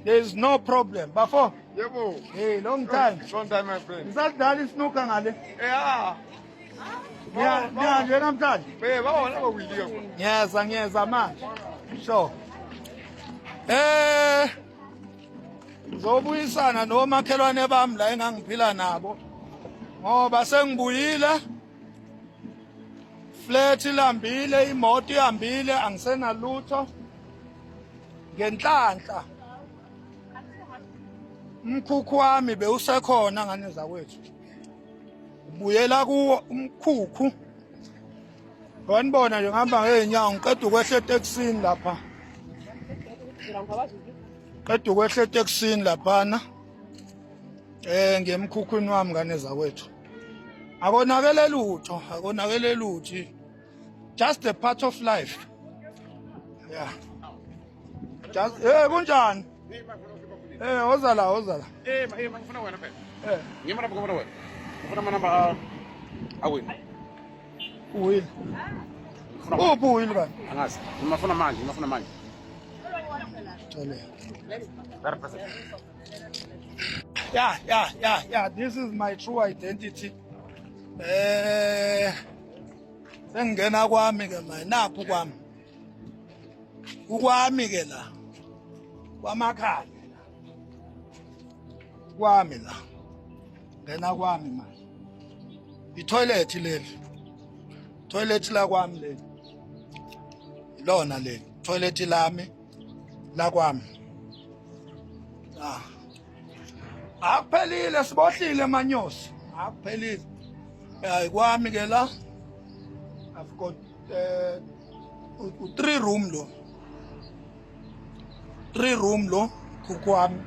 There is no problem. Bafo. Yebo. Hey, long time. Long time, my friend. Ngisadlala isnooker ngale. Yeah. Nje namhlanje. Bawona bawiliyo. Ngiyeza manje. Sure. Ngizobuyisana nomakhelwane bami la engangiphila nabo. Ngoba sengibuyile. Flat ilambile, imoto ihambile, angisenalutho. Ngenhlanhla. Umkhukhu wami bewusekhona ngane zakwethu. Ubuyela kuwo umkhukhu. Wanibona nje ngihamba ngeenyawo ngiqeda ukwehla eTexini lapha. Qeda ukwehla eTexini laphana. Ngemkhukhwini wami ngane zakwethu. Akonakele lutho. Just a part of life. Yeah. Just kunjani? Woza la. Ngifuna wena phela. Ngimana ngikubona wena. Ngifuna amanamba awini. Uwile. Uphi uwile bani? Angazi. Ngifuna manje. Thole. Very present. Yeah. This is my true identity. Sengena kwami ke manje naphu kwami. Ukwami ke la. Kwamakhaya. Kwami la. Ngena kwami manje. I-toilet leli. Toilet la kwami leli. Ilona leli. Toilet lami la kwami. Akuphelile sibohlile manyosi. Akuphelile. Kwami ke la. I've got 3 room lo. 3 room lo kukwami.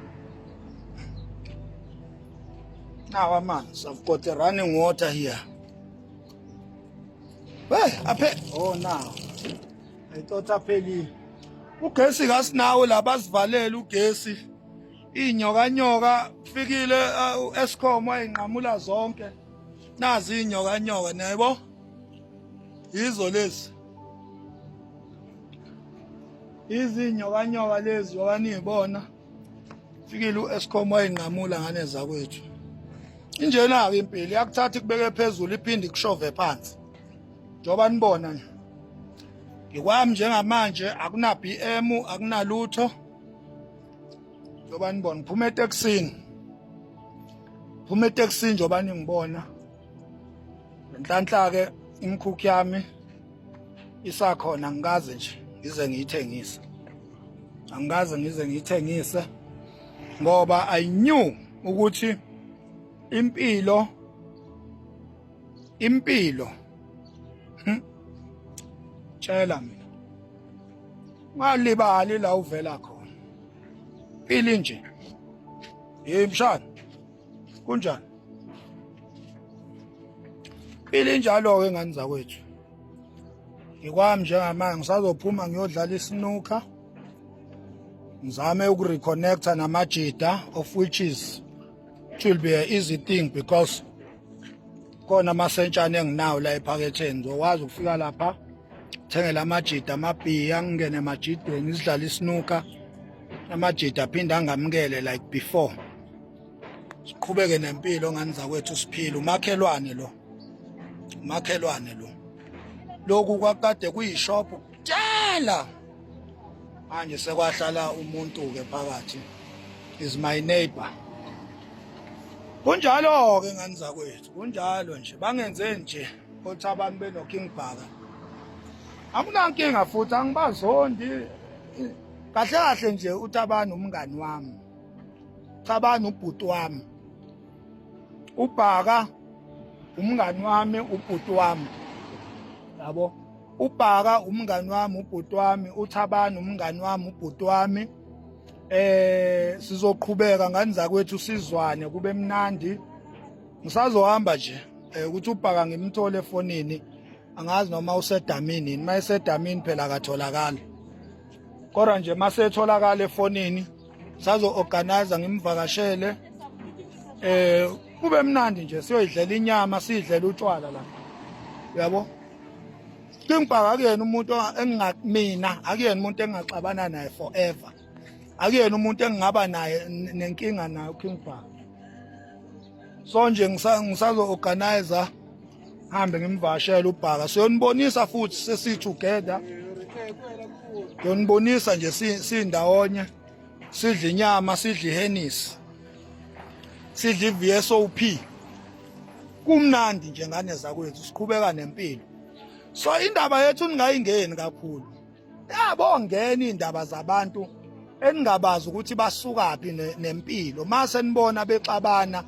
Now amanzi. I've got a running water here. Oh now. I thought aphelile. Ugesi kasinawo labasivalela ugesi. Inyoka fikile uEscom wayinqamula zonke. Nazi inyoka nayebo. Yizo lezi. Izinyoka lezi yokanibona. Fikile uEscom wayinqamula ngane zakwethu. Injena ke impilo yakuthatha ikubeke phezulu iphinde ikushove phansi. Njoba nibona nje. Ngikwami njengamanje akuna BM akunalutho. Njoba nibona ngiphuma eTexini njoba ningibona. Lenhlanhla ke imkhukhu yami isakhona ngikaze nje ngize ngiyithengise. Angikaze ngize ngiyithengise ngoba I knew ukuthi impilo tshela mina ngalibali la uvela khona impilo nje mshana kunjani impilo njalo ke ngani zakwethu ngikwami njengamanje ngisazophuma ngiyodlala isnooker ngizame ukureconnecta namajida of which it will be an easy thing because khona amasentshane enginawo la ephaketheni ngizokwazi ukufika lapha thengela amajida amabhiya ngene emajideni isidlala isnooker amajida aphinda angamukele like before siqhubeke nempilo ngani zakwethu siphila umakhelwane lo lokhu kwakade kuyishop kutshala manje sekwahlala umuntu ke phakathi is my neighbor. Kunjalo ke ngani zakwethu kunjalo nje bangenze nje othi abantu benoking bhaka akunankinga futhi angibazondi kahle nje uThabani umngani wami Thabani ubhuti wami uBhaka umngani wami ubhuti wami yabo uBhaka umngani wami ubhuti wami uThabani umngani wami ubhuti wami sizoqhubeka ngani zakwethu sizwane kube mnandi ngisazohamba nje ukuthi uBhaka ngimthole efonini angazi noma usedamini mayesedamini phela akatholakala kodwa nje masetholakala efonini sazo organize ngimvakashele kube mnandi nje siyoyidlela inyama sidlela utshwala la yabo Kimbhaka akuyena umuntu mina akuyena umuntu engaxabana naye forever akuyena umuntu engingaba naye nenkinga nayo King Bhaka. So nje ngisazo-organizer hambe ngimvashele uBhaka siyonibonisa futhi sesi-together, yonibonisa nje sindawonye, sidla inyama, sidla ihenisi, sidla i-VSOP. Kumnandi nje ngane zakwethu, siqhubeka nempilo. So indaba yethu ningayingeni kakhulu, yabo ngena indaba zabantu eningabazi ukuthi basukaphi nempilo. Mase nibona bexabana,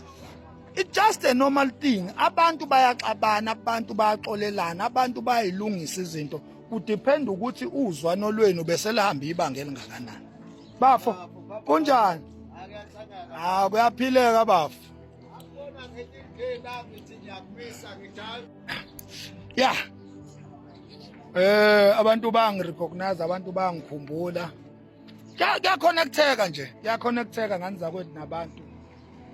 it's just a normal thing. Abantu bayaxabana, abantu bayaxolelana, abantu bayilungisa izinto. Kudepend ukuthi uzwano lwenu bese lihamba ibanga elingakanani. Bafo kunjani? Kuyaphileka bafo. Yeah. Abantu bangirecognize, abantu bangikhumbula. Kuyaconnecteka nje, kuyaconnecteka ngani zakwethu nabantu.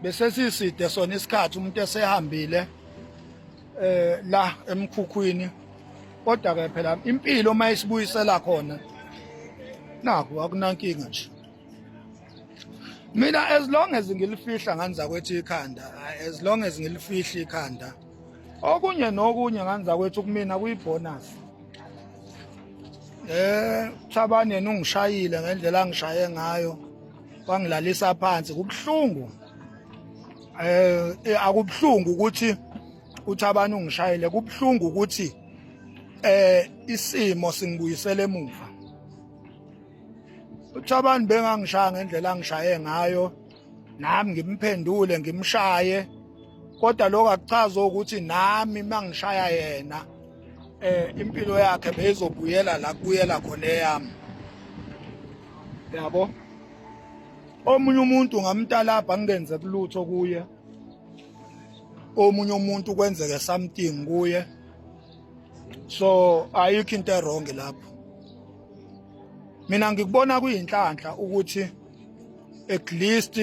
Bese siside sona isikhathi umuntu esehambile la emkhukhwini. Kodwa ke phela impilo mayisibuyisela khona naku akunankinga nje. Mina as long as ngilifihla ngani zakwethu ikhanda, as long as ngilifihla ikhanda, okunye nokunye ngani zakwethu kumina kuyibonus. Thabane ungishayile ngendlela angishaye ngayo, wangilalisa phansi kubhlungu. Akubhlungu ukuthi uThabane ungishayile, kubhlungu ukuthi isimo singibuyisele emuva. uThabane bengangishaya ngendlela angishaye ngayo, nami ngimphendule ngimshaye, kodwa lokho akuchaza ukuthi nami mangishaya yena impilo yakhe bezobuyela la kubuyela khona eyami. Yabo, omunye umuntu ngamtalapha ngenze kulutho kuye, omunye umuntu kwenzeke something kuye. So ayikho into wrong lapho. Mina ngikubona kuyinhlanhla ukuthi at least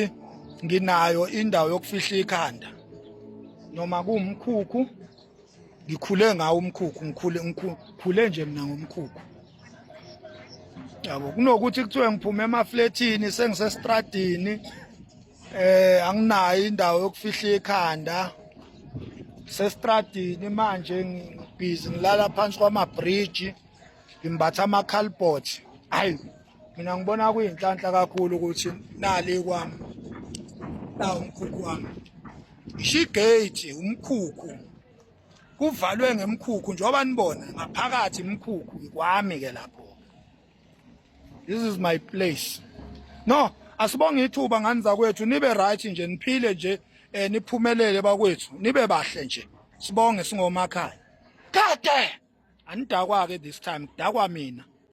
nginayo indawo yokufihla ikhanda, noma kuwumkhukhu ngikhule ngawo umkhukhu, ngikhule nje mina ngomkhukhu. Yabo, kunokuthi kuthiwe ngiphume emafletini sengisestradini, anginayo indawo yokufihla ikhanda, sestradini manje ngibhizi ngilala phansi kwama-bridge, ngimbatha ama-calbot. Hayi, mina ngibona kuyinhlanhla kakhulu ukuthi nali kwami nawo umkhukhu wami. Ishigate umkhukhu kuvalwe ngemkhukhu njengoba nibona ngaphakathi imkhukhu kwami ke lapho. This is my place. No, asibonge ithuba ngani zakwethu, nibe right nje, niphile nje, niphumelele bakwethu, nibe bahle nje. Sibonge singomakhaya. Kade anidakwa ke this time, dakwa mina.